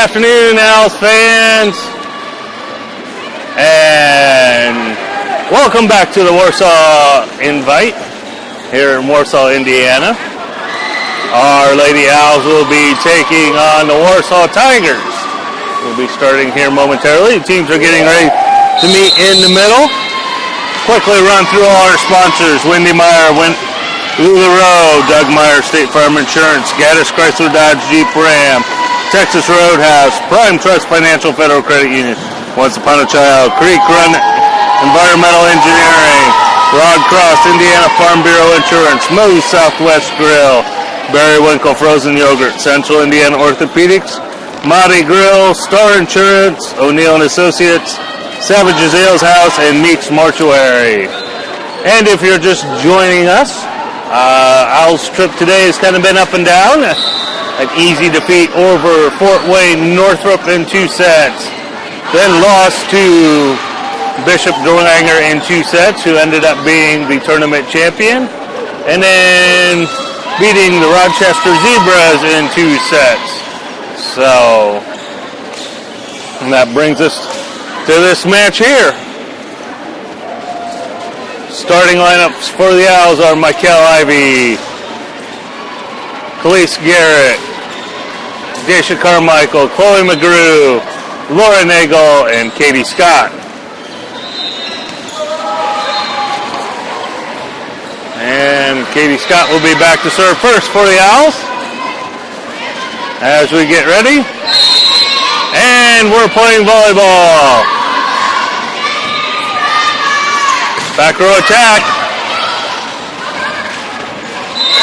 afternoon, Owls fans, and welcome back to the Warsaw Invite here in Warsaw, Indiana. Our Lady Owls will be taking on the Warsaw Tigers. We'll be starting here momentarily. The teams are getting ready to meet in the middle. Quickly run through all our sponsors: Wendy Meyer, LuLaRoe, Doug Meyer, State Farm Insurance, Gaddis Chrysler Dodge Jeep Ram, Texas Roadhouse, Prime Trust Financial Federal Credit Union, Once Upon a Child, Creek Run Environmental Engineering, Rod Cross Indiana Farm Bureau Insurance, Moe's Southwest Grill, Barry Winkle Frozen Yogurt, Central Indiana Orthopedics, Motti Grill, Star Insurance, O'Neill & Associates, Savage's Ales House, and Meeks Mortuary. And if you're just joining us, Owls' trip today has kind of been up and down. An easy defeat over Fort Wayne Northrop in 2 sets. Then lost to Bishop Dorlanger in 2 sets, who ended up being the tournament champion. And then beating the Rochester Zebras in 2 sets. So, and that brings us to this match here. Starting lineups for the Owls are Michael Ivey, Khalees Garrett, Daisha Carmichael, Chloe McGrew, Laura Nagel, and Katie Scott. And Katie Scott will be back to serve first for the Owls as we get ready. And we're playing volleyball. Back row attack.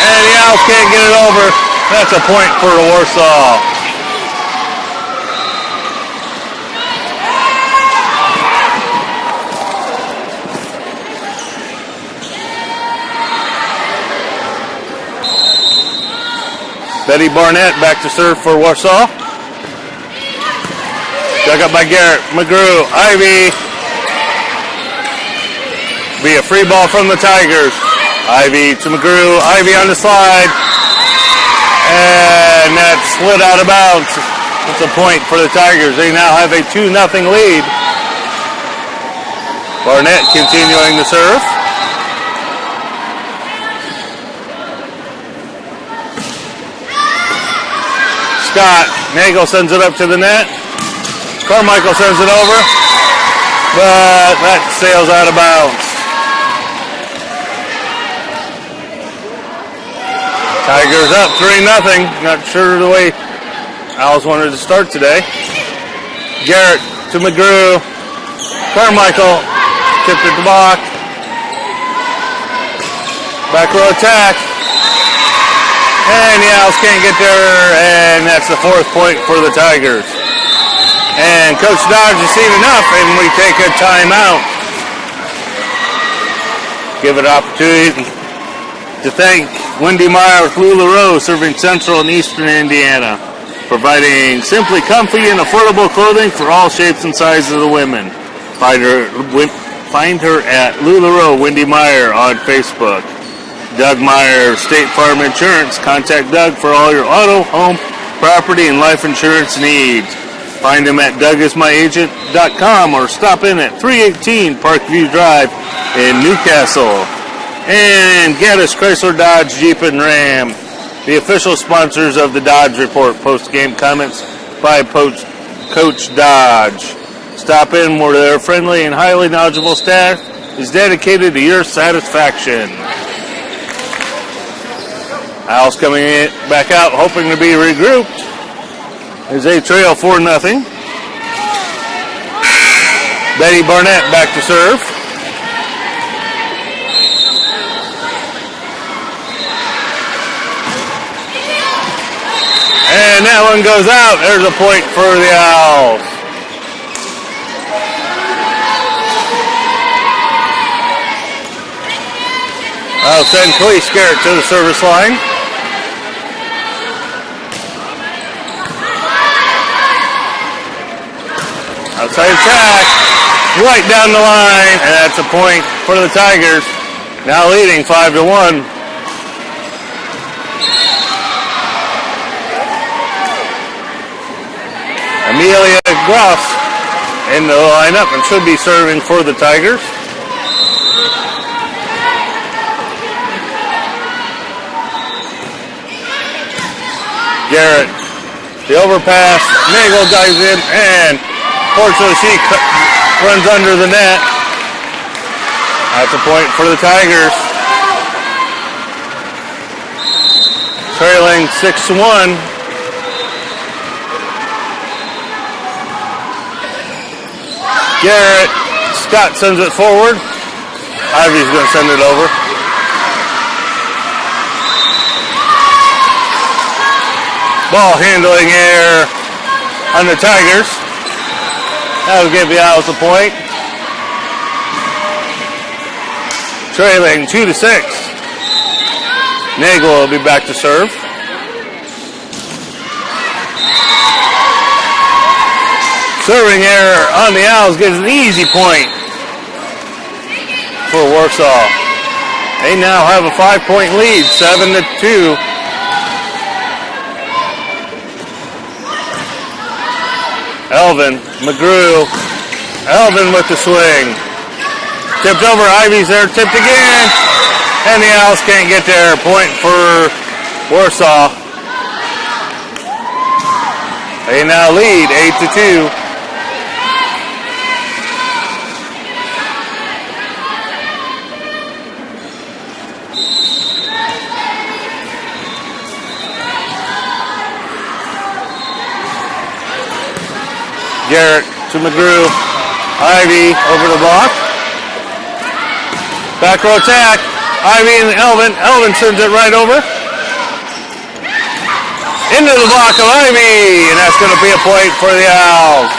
And the Owls can't get it over. That's a point for Warsaw. Betty Barnett back to serve for Warsaw. Dug up by Garrett, McGrew, Ivy. Be a free ball from the Tigers. Ivy to McGrew. Ivy on the slide. And that slid out of bounds. It's a point for the Tigers. They now have a 2-0 lead. Barnett continuing to serve. Scott. Nagel sends it up to the net. Carmichael sends it over. But that sails out of bounds. Tigers up 3-0. Not sure the way Owls wanted to start today. Garrett to McGrew. Carmichael tipped at the block. Back row attack. And the Owls can't get there, and that's the 4th point for the Tigers. And Coach Dodge has seen enough, and we take a timeout. Give it opportunity to thank Wendy Meyer with LuLaRoe, serving Central and Eastern Indiana, providing simply comfy and affordable clothing for all shapes and sizes of the women. Find her at LuLaRoe Wendy Meyer on Facebook. Doug Meyer, State Farm Insurance. Contact Doug for all your auto, home, property, and life insurance needs. Find him at dougismyagent.com or stop in at 318 Parkview Drive in Newcastle. And Gaddis Chrysler Dodge Jeep and Ram, the official sponsors of the Dodge Report. Post-game comments by Coach Dodge. Stop in where their friendly and highly knowledgeable staff is dedicated to your satisfaction. Owls coming in, back out, hoping to be regrouped as they trail 4-0. Betty Barnett back to serve. And that one goes out. There's a point for the Owls. I'll send Khalees Garrett to the service line. Outside attack. Right down the line. And that's a point for the Tigers. Now leading 5-1. Amelia Gross in the lineup and should be serving for the Tigers. Garrett, the overpass, Nagel dives in, and fortunately she runs under the net. That's a point for the Tigers. Trailing 6-1. Garrett, Scott sends it forward. Ivy's going to send it over. Ball handling error on the Tigers. That'll give the Owls a point. Trailing 2-6. Nagel will be back to serve. Serving error on the Owls gives an easy point for Warsaw. They now have a 5-point lead, 7-2. Elvin, McGrew, Elvin with the swing. Tipped over, Ivy's there, tipped again. And the Owls can't get there. Point for Warsaw. They now lead 8-2. Garrett to McGrew. Ivy over the block. Back row attack. Ivy and Elvin. Elvin sends it right over. Into the block of Ivy. And that's going to be a point for the Owls.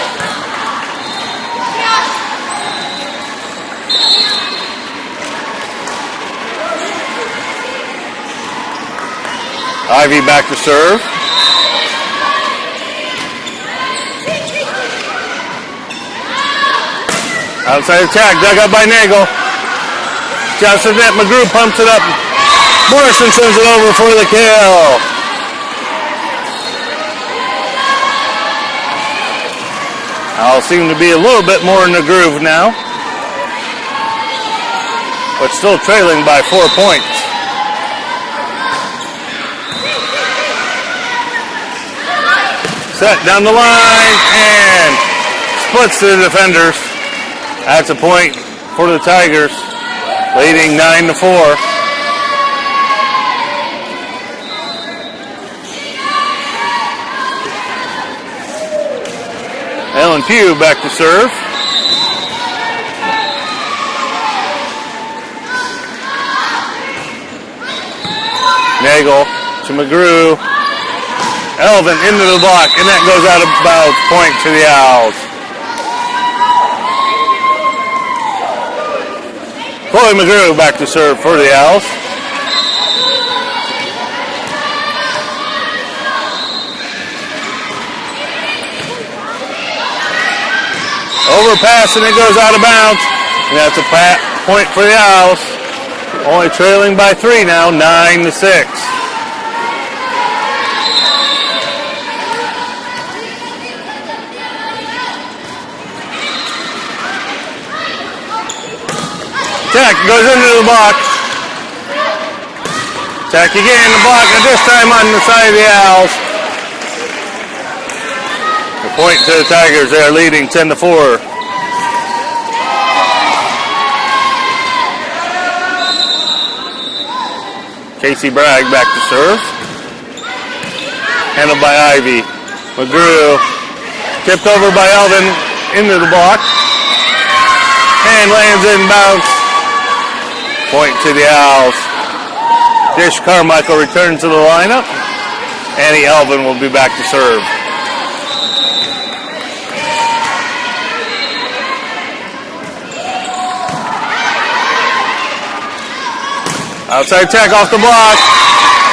Ivy back to serve. Outside attack, dug up by Nagel. Johnson net, McGrew pumps it up. Morrison sends it over for the kill. Owls seem to be a little bit more in the groove now, but still trailing by 4 points. Set down the line and splits the defenders. That's a point for the Tigers, leading 9-4. Ellen Pugh back to serve. Nagel to McGrew. Elvin into the block, and that goes out of bounds. Point to the Owls. Chloe McGrew back to serve for the Owls. Overpass and it goes out of bounds. And that's a point for the Owls. Only trailing by 3 now, 9-6. Tack goes into the block. Tack again, the block, and this time on the side of the Owls. The point to the Tigers. They are leading 10-4. Casey Bragg back to serve. Handled by Ivy. McGrew tipped over by Elvin into the block. And lands in bounce. Point to the Owls. Dish Carmichael returns to the lineup. Annie Elvin will be back to serve. Outside attack off the block.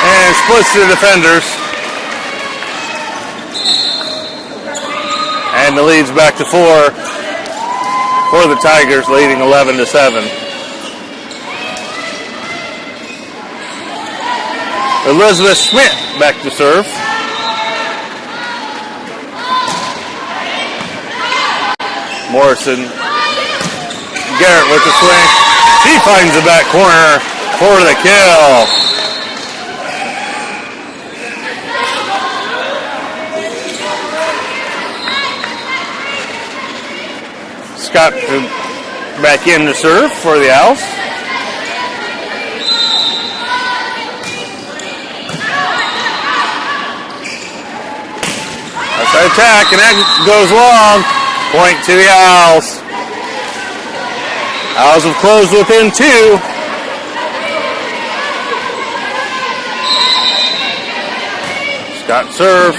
And splits the defenders. And the lead's back to 4 for the Tigers, leading 11-7. Elizabeth Schmidt back to serve. Morrison. Garrett with the swing. She finds the back corner for the kill. Scott back in to serve for the Owls. Outside attack, and that goes long. Point to the Owls. Owls have closed within 2. Scott serve.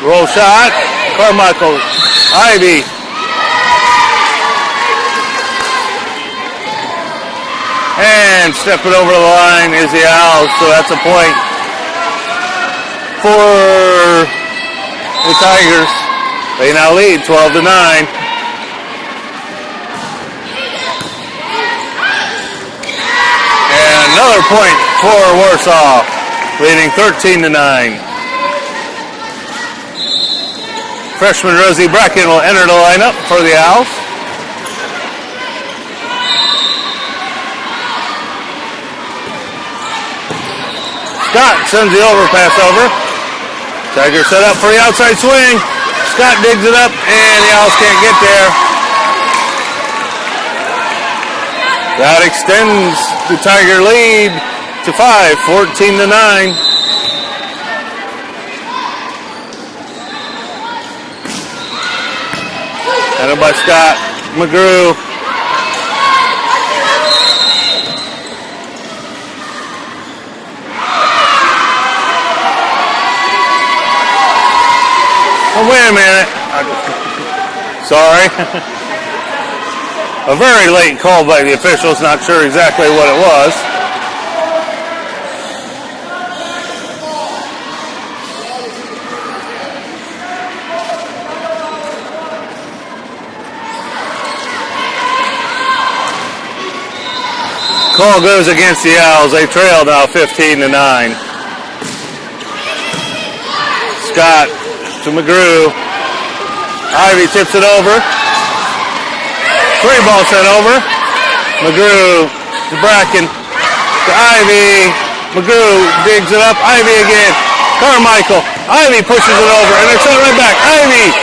Roll shot. Carmichael. Ivy. And stepping over the line is the Owls, so that's a point for the Tigers. They now lead 12-9. And another point for Warsaw, leading 13-9. Freshman Rosie Bracken will enter the lineup for the Owls. Scott sends the overpass over. Tigers set up for the outside swing. Scott digs it up, and the Owls can't get there. That extends the Tiger lead to 5, 14-9. Headed by Scott McGrew. Oh, wait a minute. Sorry. A very late call by the officials. Not sure exactly what it was. Call goes against the Owls. They trail now 15-9. Scott to McGrew. Ivy tips it over. 3 ball sent over. McGrew to Bracken. To Ivy. McGrew digs it up. Ivy again. Carmichael. Ivy pushes it over. And they're sent right back. Ivy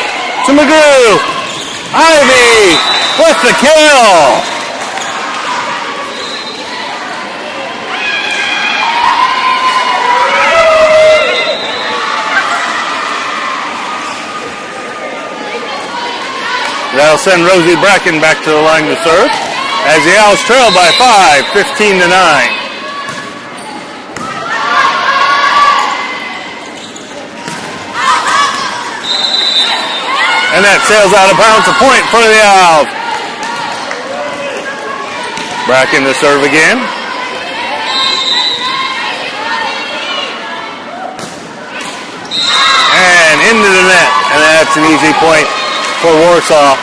to McGrew. Ivy with the kill. That'll send Rosie Bracken back to the line to serve as the Owls trail by 5, 15-9. And that sails out of bounds, a point for the Owls. Bracken to serve again. And into the net, and that's an easy point for Warsaw.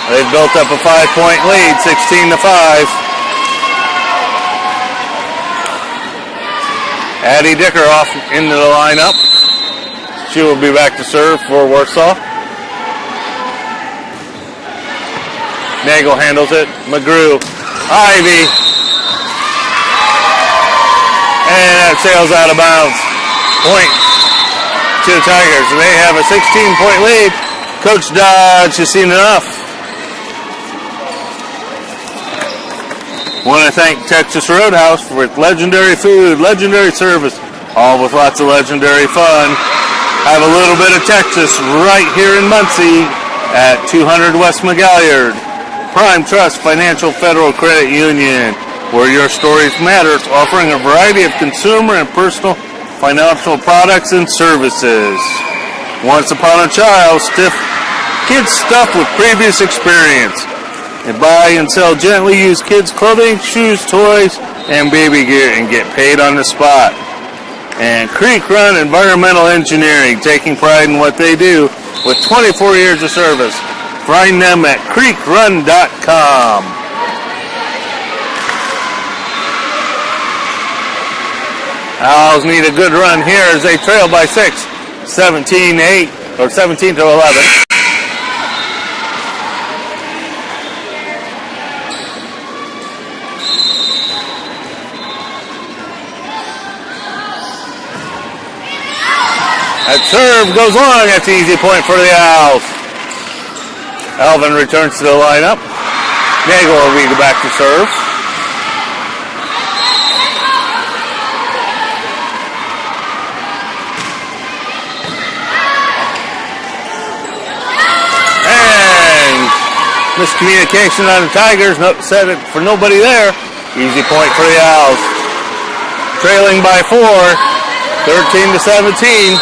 They've built up a 5-point lead, 16-5. Addie Dicker off into the lineup. She will be back to serve for Warsaw. Nagel handles it. McGrew. Ivy. And that sails out of bounds. Point to the Tigers. And they have a 16-point lead. Coach Dodge has seen enough. Want to thank Texas Roadhouse for its legendary food, legendary service, all with lots of legendary fun. Have a little bit of Texas right here in Muncie at 200 West McGalliard. Prime Trust Financial Federal Credit Union, where your stories matter, offering a variety of consumer and personal financial products and services. Once upon a child, kids stuffed with previous experience. They buy and sell gently used kids' clothing, shoes, toys, and baby gear and get paid on the spot. And Creek Run Environmental Engineering, taking pride in what they do with 24 years of service. Find them at creekrun.com. Owls need a good run here as they trail by 6, 17-8. or 17 to 11. That serve goes long. That's an easy point for the Owls. Alvin returns to the lineup. Nagel will be back to serve. And miscommunication on the Tigers. Set it for nobody there. Easy point for the Owls. Trailing by 4, 13 to 17.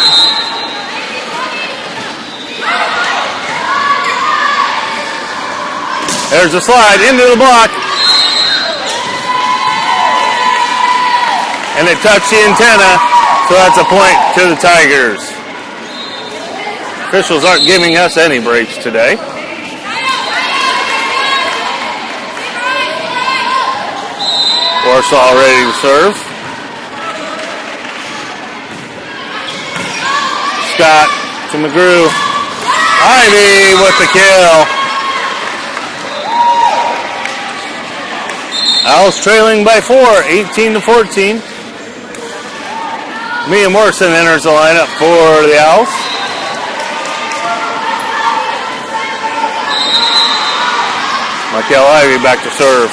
There's a slide into the block. And it touched the antenna, so that's a point to the Tigers. Officials aren't giving us any breaks today. Warsaw ready to serve. Scott to McGrew. Ivy with the kill. Owls trailing by 4, 18 to 14. Mia Morrison enters the lineup for the Owls. Michael Ivy back to serve.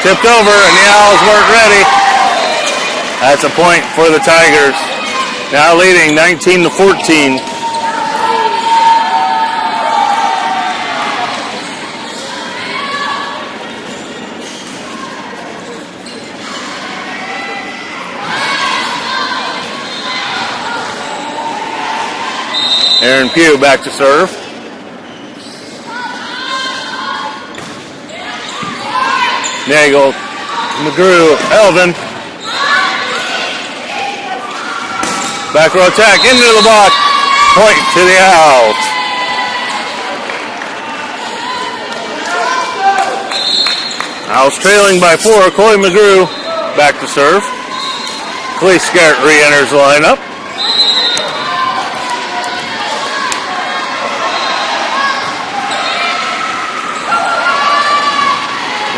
Tipped over and the Owls weren't ready. That's a point for the Tigers. Now leading 19 to 14. Aaron Pugh back to serve. Nagel, McGrew, Elvin. Back row attack into the block. Point to the Owls. Owls trailing by 4. Corey McGrew back to serve. Cleese Garrett re-enters the lineup.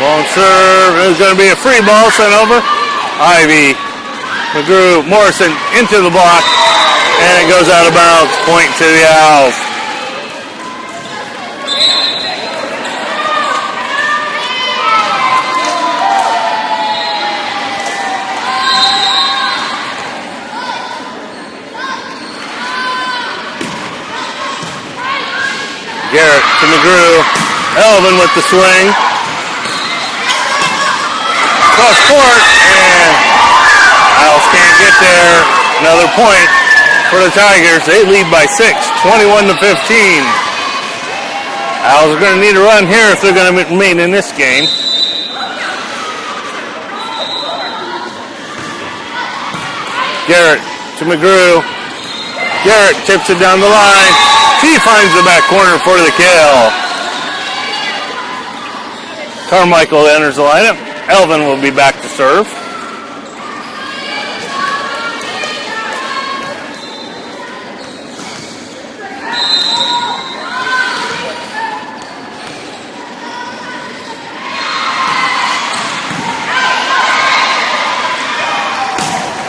Long serve. It's going to be a free ball sent over. Ivy, McGrew, Morrison into the block, and it goes out of bounds. Point to the Owls. Garrett to McGrew. Elvin with the swing. Cross court, and Owls can't get there. Another point for the Tigers. They lead by 6, 21 to 15. Owls are going to need a run here if they're going to remain in this game. Garrett to McGrew. Garrett tips it down the line. She finds the back corner for the kill. Carmichael enters the lineup. Elvin will be back to serve.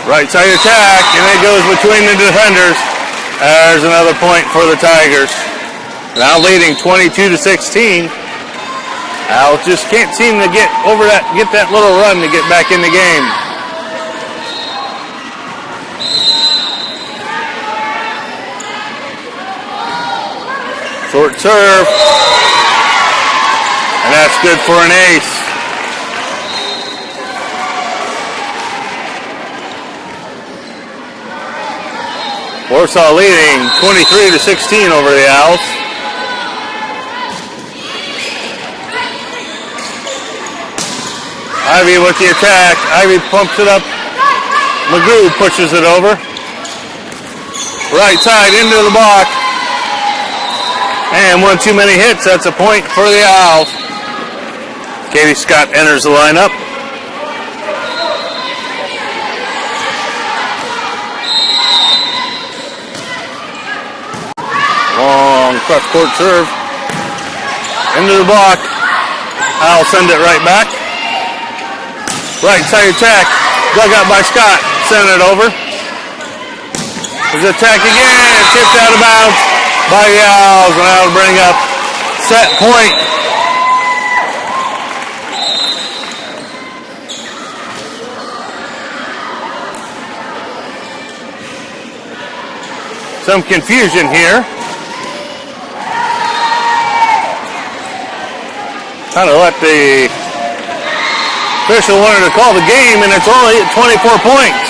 Right side attack, and it goes between the defenders. There's another point for the Tigers. Now leading 22 to 16. Owls just can't seem to get that little run to get back in the game. Short serve. And that's good for an ace. Warsaw leading 23 to 16 over the Owls. Ivy with the attack. Ivy pumps it up. McGrew pushes it over. Right side into the block. And one too many hits. That's a point for the Owls. Katie Scott enters the lineup. cross-court serve. Into the block. I'll send it right back. Right side attack. Dug up by Scott. Send it over. There's attack again. Tipped out of bounds by the Owls. And that'll bring up set point. Some confusion here. Kind of let the official wanted to call the game, and it's only at 24 points.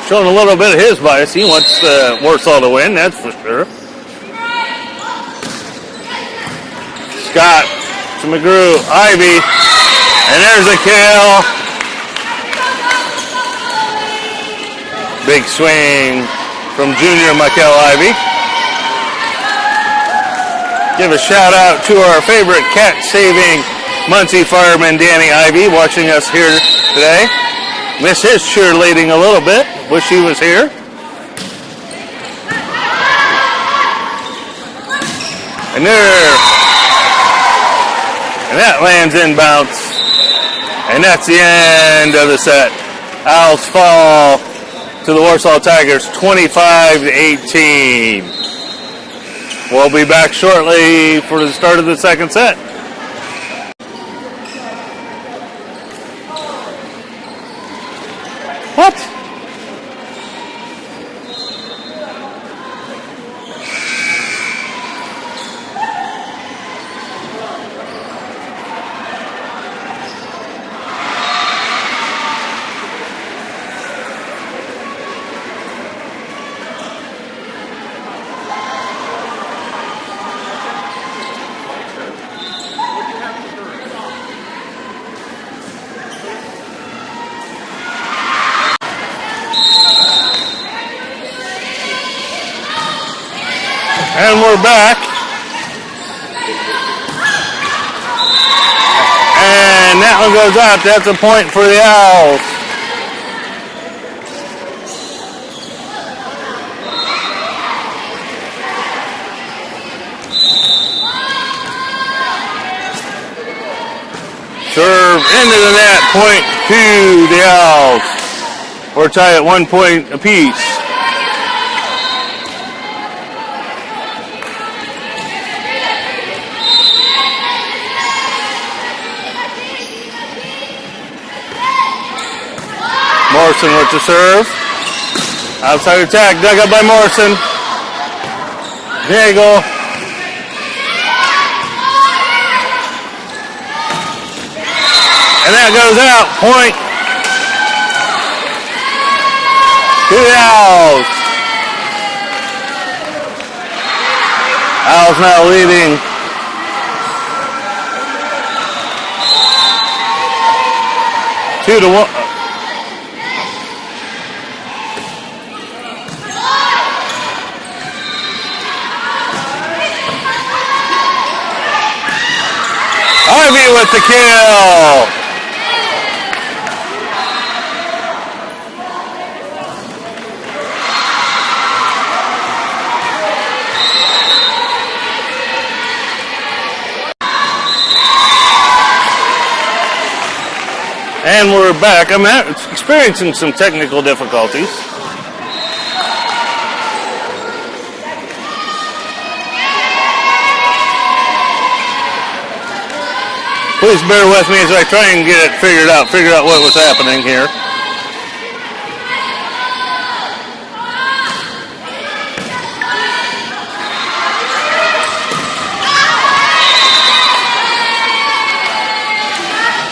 Showing a little bit of his bias. He wants Warsaw to win, that's for sure. Scott to McGrew, Ivy, and there's a kill. Big swing from junior Michael Ivy. Give a shout out to our favorite cat-saving Muncie fireman, Danny Ivy, watching us here today. Miss his cheerleading a little bit. Wish he was here. And that lands inbounds. And that's the end of the set. Owls fall to the Warsaw Tigers 25-18. We'll be back shortly for the start of the second set. What? And we're back. And that one goes out. That's a point for the Owls. Serve into the net. Point to the Owls. We're tied at 1 point apiece. Morrison with the serve. Outside attack, dug up by Morrison. Diego. And that goes out. Point to the Owls. Owls now leading 2-1. Ivy with the kill. And we're back. I'm experiencing some technical difficulties. Please bear with me as I try and get it figured out what was happening here.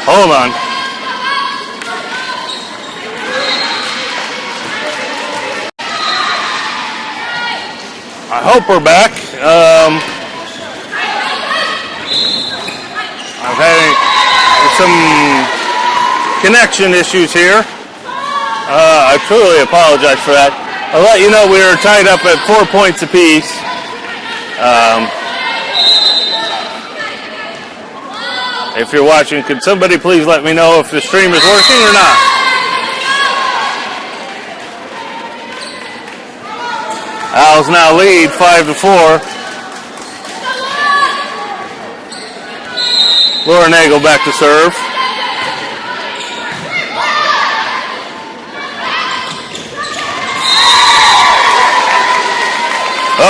Hold on. I hope we're back. I'm having some connection issues here. I truly apologize for that. I'll let you know we are tied up at 4 points apiece. If you're watching, could somebody please let me know if the stream is working or not? Owls now lead 5-4. Laura Nagel back to serve.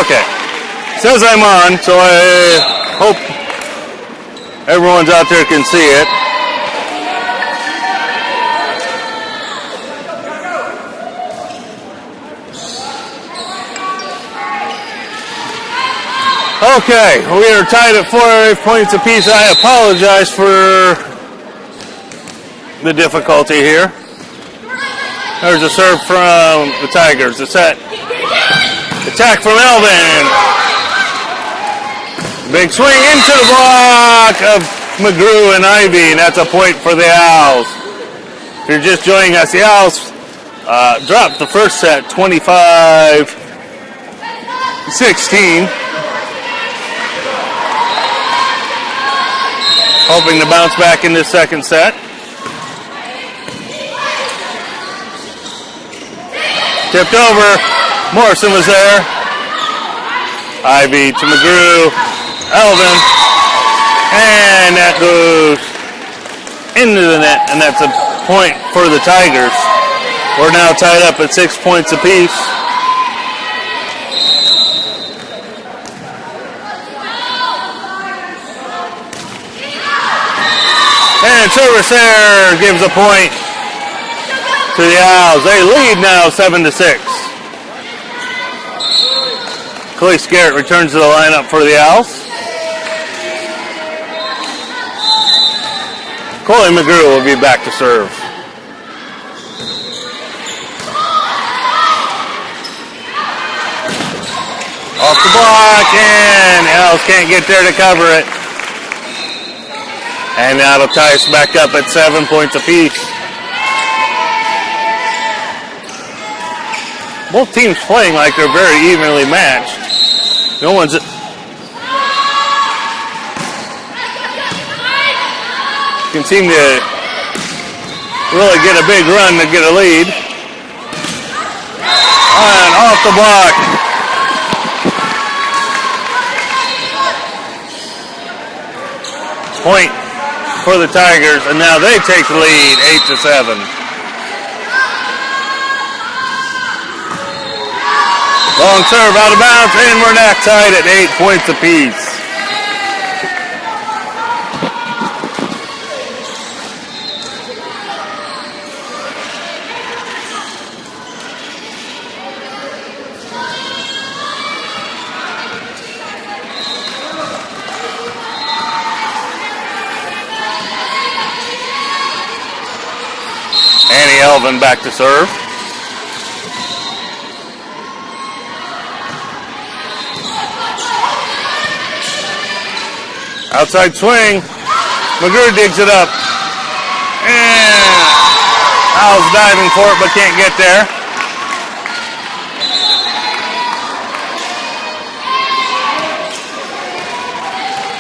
Okay. Says I'm on, so I hope everyone's out there can see it. Okay, we are tied at 4 points apiece. I apologize for the difficulty here. There's a serve from the Tigers. The set. Attack from Elvin. Big swing into the block of McGrew and Ivy, and that's a point for the Owls. If you're just joining us, the Owls dropped the first set 25-16. Hoping to bounce back in this second set. Tipped over. Morrison was there. Ivy to McGrew. Elvin. And that goes into the net. And that's a point for the Tigers. We're now tied up at 6 points apiece. And service there gives a point to the Owls. They lead now 7-6. Khalees Garrett returns to the lineup for the Owls. Coley McGrew will be back to serve. Off the block, and the Owls can't get there to cover it. And that'll tie us back up at 7 points apiece. Both teams playing like they're very evenly matched. No one's... can seem to really get a big run to get a lead. And off the block. Point for the Tigers, and now they take the lead 8-7. Long serve out of bounds, and we're now tied at 8 points apiece. Elvin back to serve. Outside swing. McGrew digs it up. And Owls diving for it but can't get there.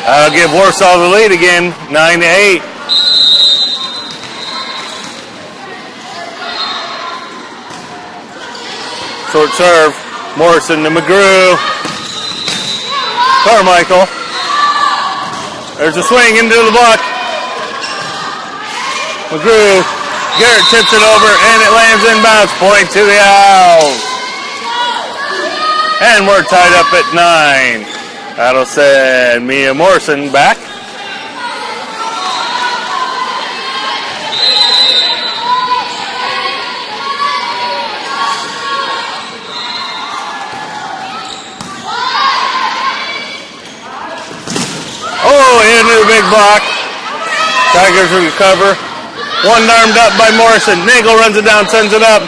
I'll give Warsaw the lead again, 9-8. Short serve, Morrison to McGrew. Carmichael. There's a swing into the block. McGrew. Garrett tips it over and it lands inbounds. Point to the Owls. And we're tied up at 9. That'll send Mia Morrison back. Into the big block. Tigers recover. One armed up by Morrison. Nagel runs it down, sends it up.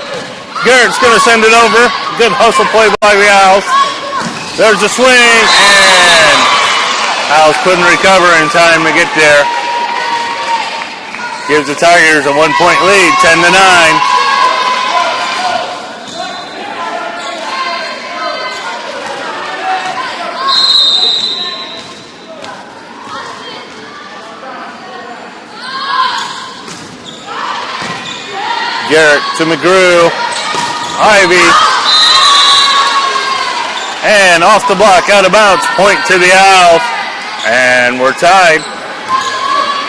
Garrett's going to send it over. Good hustle play by the Owls. There's a swing, and Owls couldn't recover in time to get there. Gives the Tigers a 1-point lead, 10-9. Garrett to McGrew. Ivy. And off the block, out of bounds. Point to the Owls. And we're tied.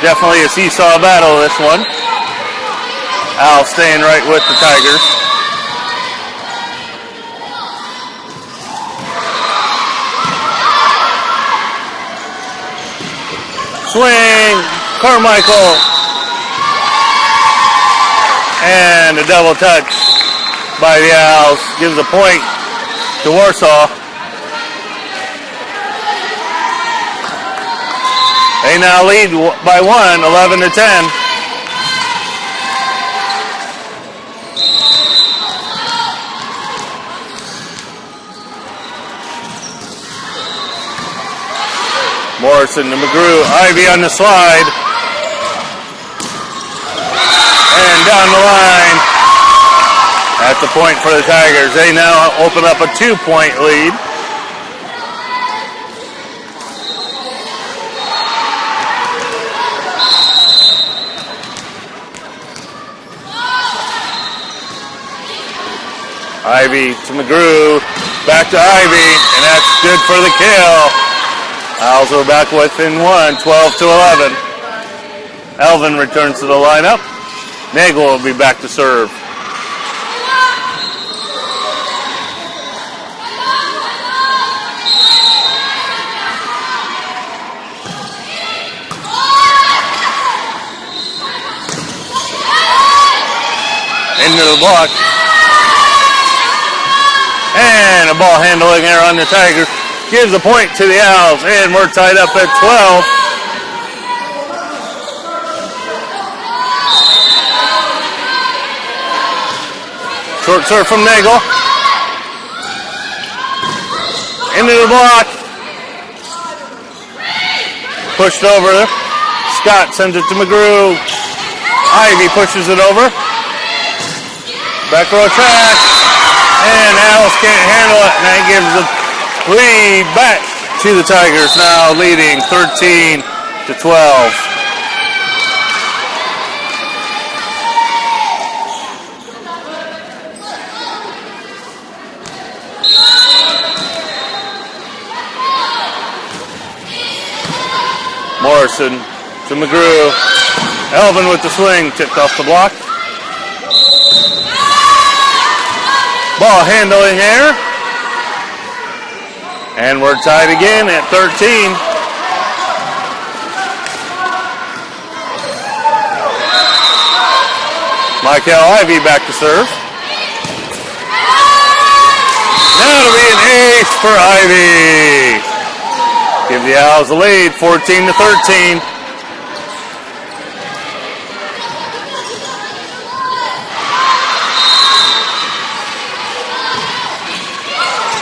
Definitely a seesaw battle, this one. Al staying right with the Tigers. Swing, Carmichael. And a double touch by the Owls. Gives a point to Warsaw. They now lead by 1, 11-10. Morrison to McGrew. Ivy on the slide. And down the line. That's a point for the Tigers. They now open up a 2-point lead. Ivy to McGrew, back to Ivy, and that's good for the kill. Owls are back within 1, 12-11. Elvin returns to the lineup. Nagel will be back to serve. Into the block. And a ball handling error on the Tigers. Gives a point to the Owls, and we're tied up at 12. Short serve from Nagel. Into the block. Pushed over. Scott sends it to McGrew. Ivy pushes it over. Back row attack. And Owls can't handle it, and that gives the lead back to the Tigers, now leading 13-12. Morrison to McGrew. Elvin with the swing, tipped off the block. Ball handling error. And we're tied again at 13. Michael Ivy back to serve. That'll be an ace for Ivy. Give the Owls the lead, 14-13.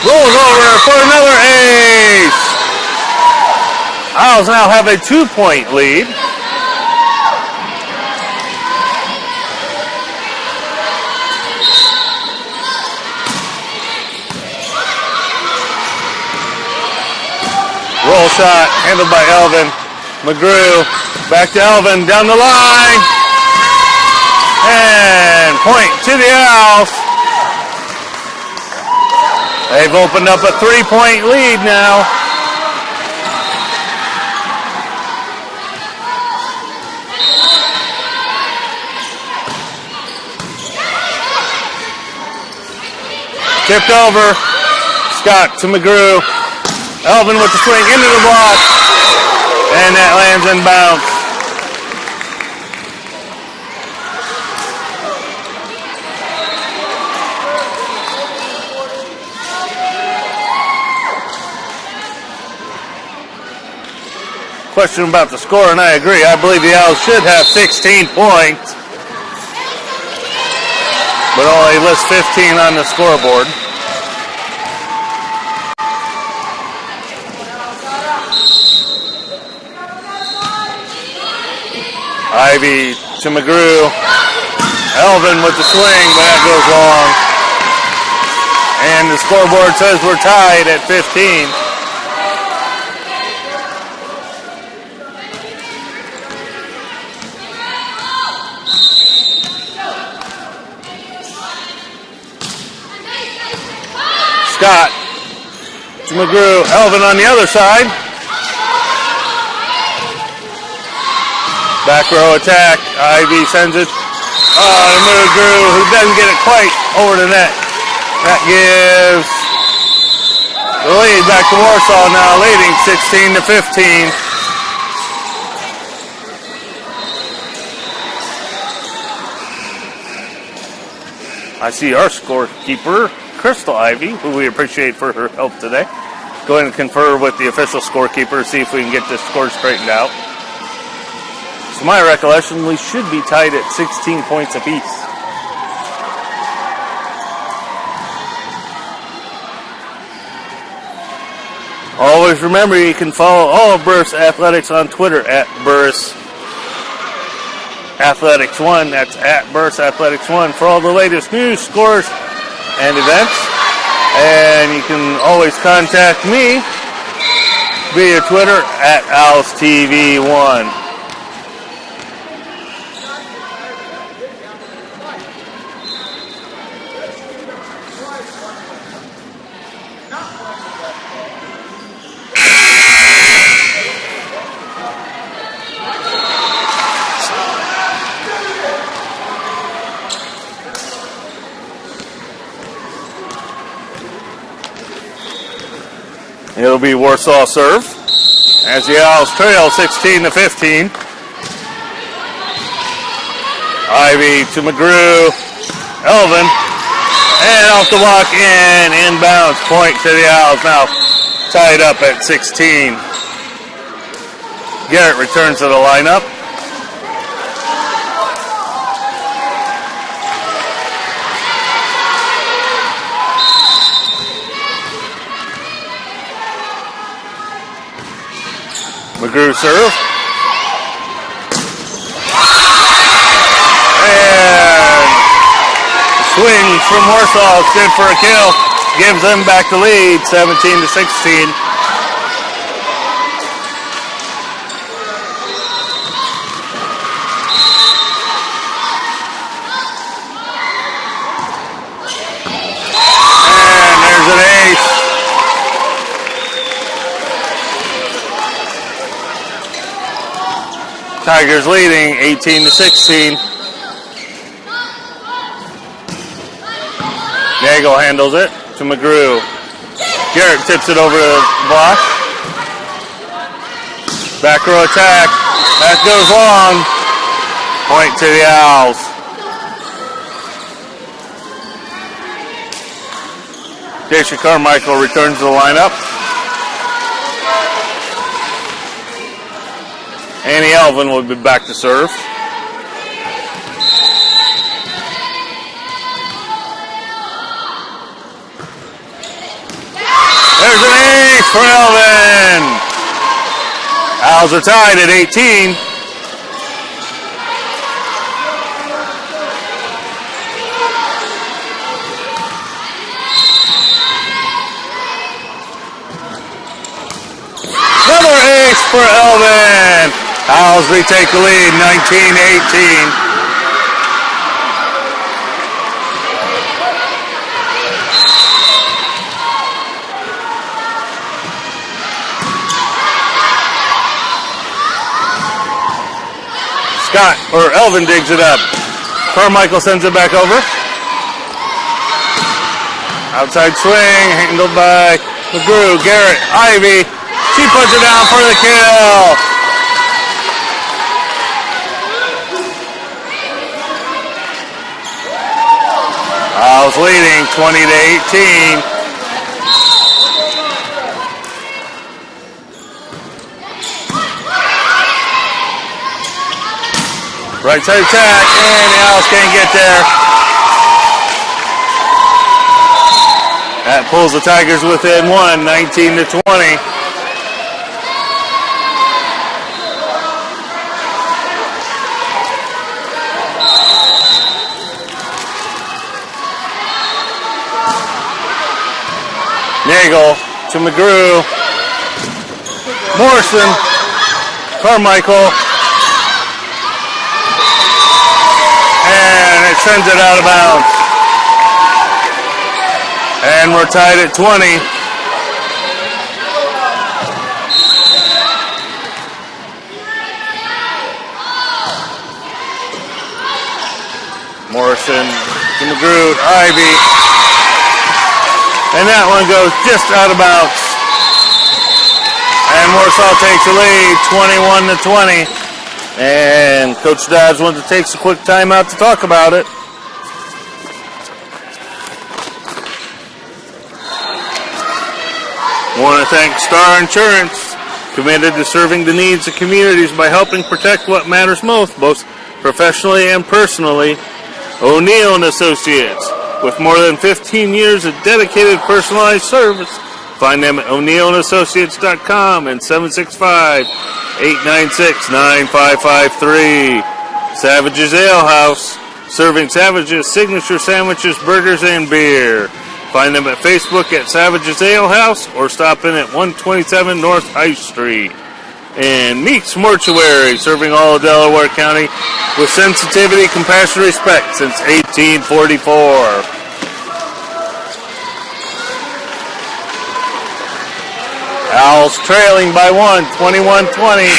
Rolls over for another ace. Owls now have a 2-point lead. Roll shot handled by Elvin. McGrew back to Elvin down the line. And point to the Owls. They've opened up a 3-point lead now. Tipped over. Scott to McGrew. Elvin with the swing into the block. And that lands in bounds. Question about the score, and I agree. I believe the Owls should have 16 points, but only lists 15 on the scoreboard. Ivy to McGrew. Elvin with the swing, but that goes long. And the scoreboard says we're tied at 15. Scott to McGrew. Elvin on the other side. Back row attack. Ivy sends it. Mugru, who doesn't get it quite over the net. That gives the lead back to Warsaw now, leading 16 to 15. I see our scorekeeper, Crystal Ivy, who we appreciate for her help today. Go ahead and confer with the official scorekeeper, see if we can get this score straightened out. To my recollection, we should be tied at 16 points apiece. Always remember, you can follow all of Burris Athletics on Twitter at Burris Athletics1. That's at Burris Athletics1 for all the latest news, scores, and events. And you can always contact me via Twitter at OwlsTV1. It'll be Warsaw serve as the Owls trail 16 to 15. Ivy to McGrew, Elvin, and off the block in, inbounds, point to the Owls, now tied up at 16. Garrett returns to the lineup. McGrew serve. And swing from Warsaw, good for a kill. Gives them back the lead, 17 to 16. And there's an ace. Tigers leading 18 to 16. Nagel handles it to McGrew. Garrett tips it over the block. Back row attack. That goes long. Point to the Owls. Jason Carmichael returns to the lineup. Annie Elvin will be back to serve. There's an ace for Elvin. Owls are tied at 18. Another ace for Elvin. Owls retake the lead, 19-18. Elvin digs it up. Carmichael sends it back over. Outside swing, handled by McGrew. Garrett, Ivy. She puts it down for the kill. Owls leading 20 to 18. Right side attack, and the Owls can't get there. That pulls the Tigers within one, 19 to 20. Nagel to McGrew. Morrison. Carmichael. And it sends it out of bounds. And we're tied at 20. Morrison to McGrew, Ivy. And that one goes just out of bounds. And Warsaw takes the lead, 21-20. And Coach Dodds wants to take a quick timeout to talk about it. Want to thank Star Insurance, committed to serving the needs of communities by helping protect what matters most, both professionally and personally. O'Neill & Associates, with more than 15 years of dedicated personalized service. Find them at o'neillandassociates.com and 765-896-9553. Savage's Ale House, serving Savage's signature sandwiches, burgers, and beer. Find them at Facebook at Savage's Ale House or stop in at 127 North High Street. And Meeks Mortuary, serving all of Delaware County with sensitivity, compassion, respect since 1844. Owls trailing by 1, 21-20.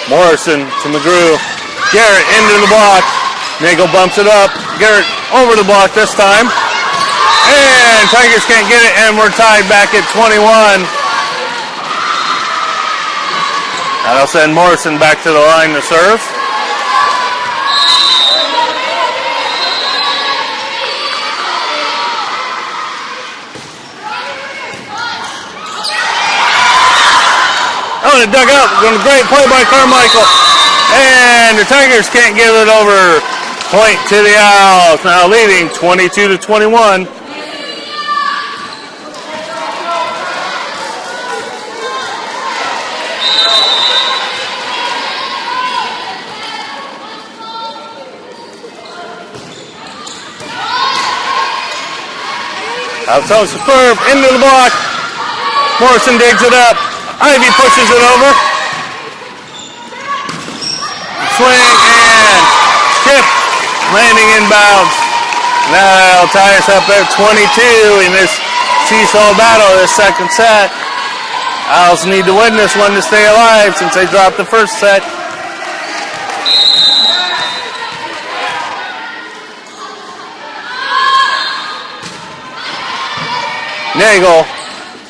Morrison to McGrew. Garrett into the block. Nagel bumps it up. Garrett over the block this time. And Tigers can't get it, and we're tied back at 21. That'll send Morrison back to the line to serve. Oh, and it dug out. Great play by Carmichael. And the Tigers can't give it over. Point to the Owls, now leading 22-21. Outside superb, into the block. Morrison digs it up. Ivy pushes it over. Swing and skip. Landing inbounds. Now tie us up at 22 in this seesaw battle, this second set. Owls need to win this one to stay alive since they dropped the first set. Nagel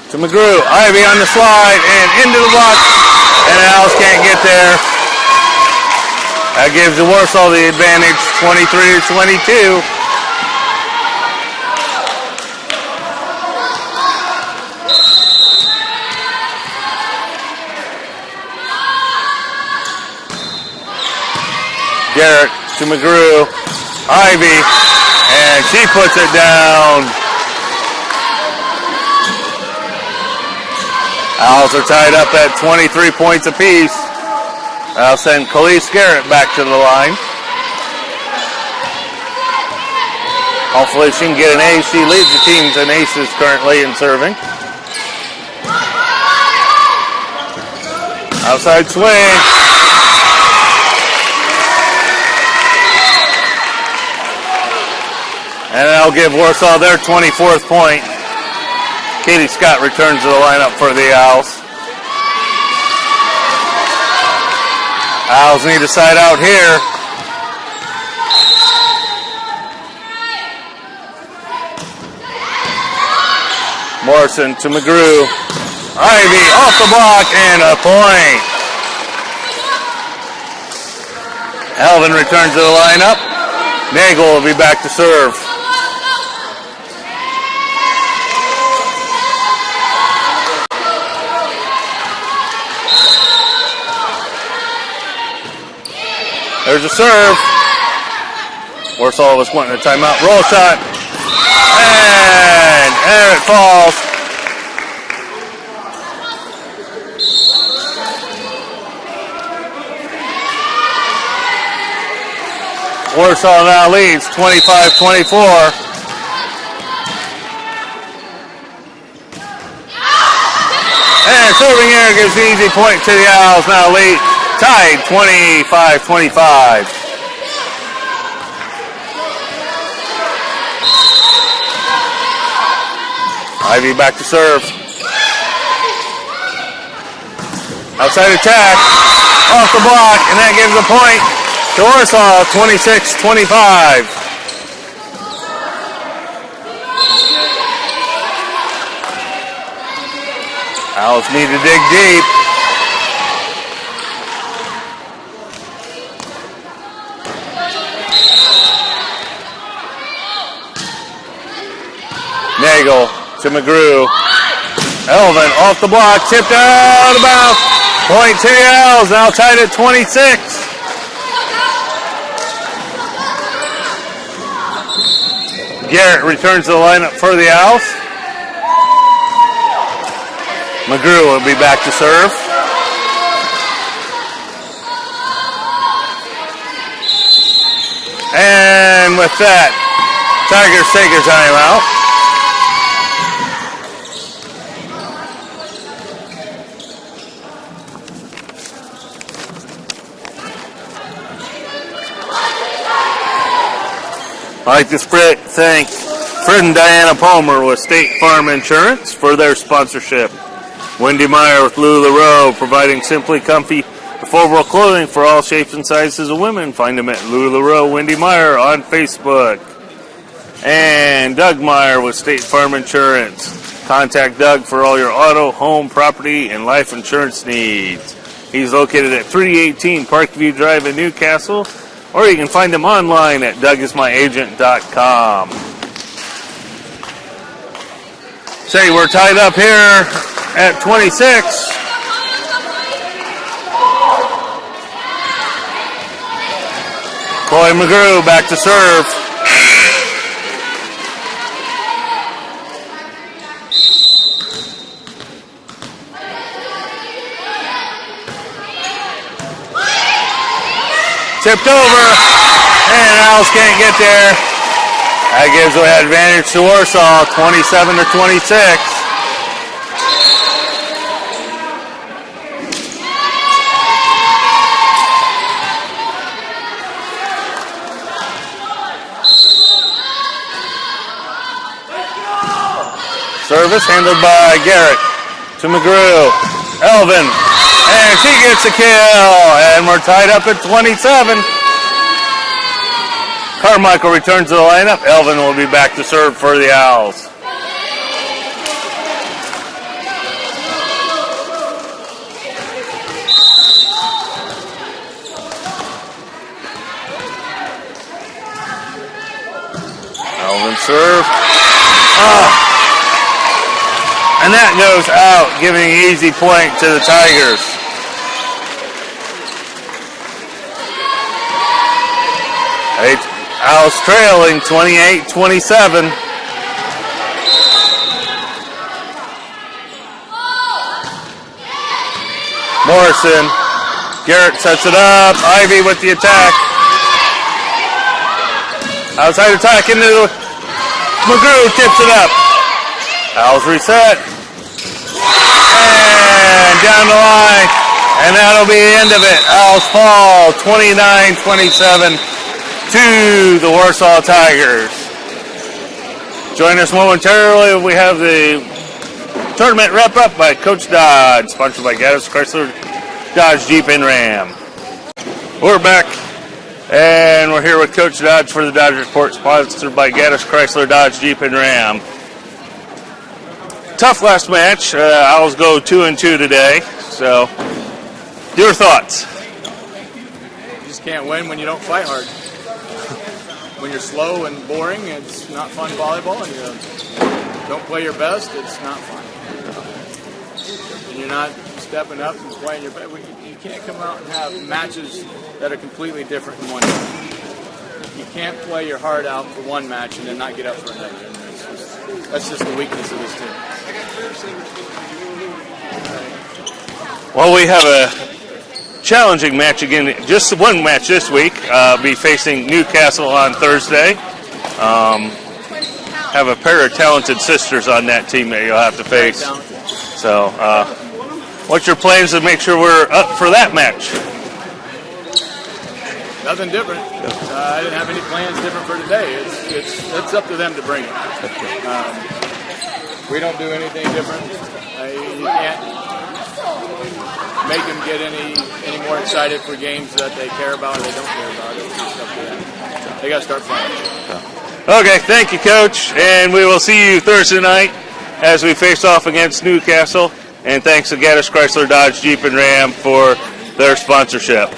to McGrew. Ivy on the slide and into the block. And the Owls can't get there. That gives the Warsaw the advantage, 23-22. Garrett to McGrew. Ivy. And she puts it down. Owls are tied up at 23 points apiece. I'll send Khalees Garrett back to the line. Hopefully she can get an ace. She leads the teams in aces currently in serving. Outside swing. And that'll give Warsaw their 24th point. Katie Scott returns to the lineup for the Owls. Owls need a side out here. Morrison to McGrew. Ivy off the block and a point. Alvin returns to the lineup. Nagel will be back to serve. There's a serve. Warsaw was wanting a timeout. Roll shot. And there it falls. Warsaw now leads 25-24. And serving here gives the easy point to the Owls, now lead tied 25-25. Ivy back to serve. Outside attack. Off the block, and that gives a point to Warsaw, 26-25. Owls need to dig deep. Nagel to McGrew. Elvin off the block, tipped out of bounds. Point to the Owls, now tied at 26. Garrett returns to the lineup for the Owls. McGrew will be back to serve. And with that, Tigers take a timeout. I'd like to thank Fred and Diana Palmer with State Farm Insurance for their sponsorship. Wendy Meyer with LuLaRoe, providing simply comfy, affordable clothing for all shapes and sizes of women. Find them at LuLaRoe Wendy Meyer on Facebook. And Doug Meyer with State Farm Insurance. Contact Doug for all your auto, home, property, and life insurance needs. He's located at 318 Parkview Drive in Newcastle, or you can find him online at dougismyagent.com. Say, we're tied up here at 26. Chloe McGrew back to serve. Tipped over, and Owls can't get there. That gives away advantage to Warsaw, 27-26. Service handled by Garrett to McGrew. Elvin. And she gets a kill, and we're tied up at 27. Carmichael returns to the lineup. Elvin will be back to serve for the Owls. Elvin serve. And that goes out, giving an easy point to the Tigers. Owls trailing 28-27. Morrison. Garrett sets it up. Ivy with the attack. Outside attack into the... McGrew tips it up. Owls reset. And down the line. And that'll be the end of it. Owls fall 29-27 to the Warsaw Tigers. Join us momentarily. We have the tournament wrap up by Coach Dodge, sponsored by Gaddis Chrysler Dodge Jeep and Ram. We're back, and we're here with Coach Dodge for the Dodge Report, sponsored by Gaddis Chrysler Dodge Jeep and Ram. Tough last match. Owls go 2-2 today. So, your thoughts? You just can't win when you don't fight hard. When you're slow and boring, it's not fun volleyball, and you don't play your best, it's not fun. And you're not stepping up and playing your best. You can't come out and have matches that are completely different in one day. You can't play your heart out for one match and then not get up for another. And that's just the weakness of this team. Well, we have a challenging match again. Just one match this week. Be facing Newcastle on Thursday. Have a pair of talented sisters on that team that you'll have to face. So, what's your plans to make sure we're up for that match? Nothing different. I didn't have any plans different for today. It's up to them to bring it. We don't do anything different. You can't make them get any more excited for games that they care about or they don't care about. It's just up to them. They got to start playing. Okay, thank you, Coach, and we will see you Thursday night as we face off against Newcastle. And thanks to Gaddis Chrysler Dodge Jeep and Ram for their sponsorship.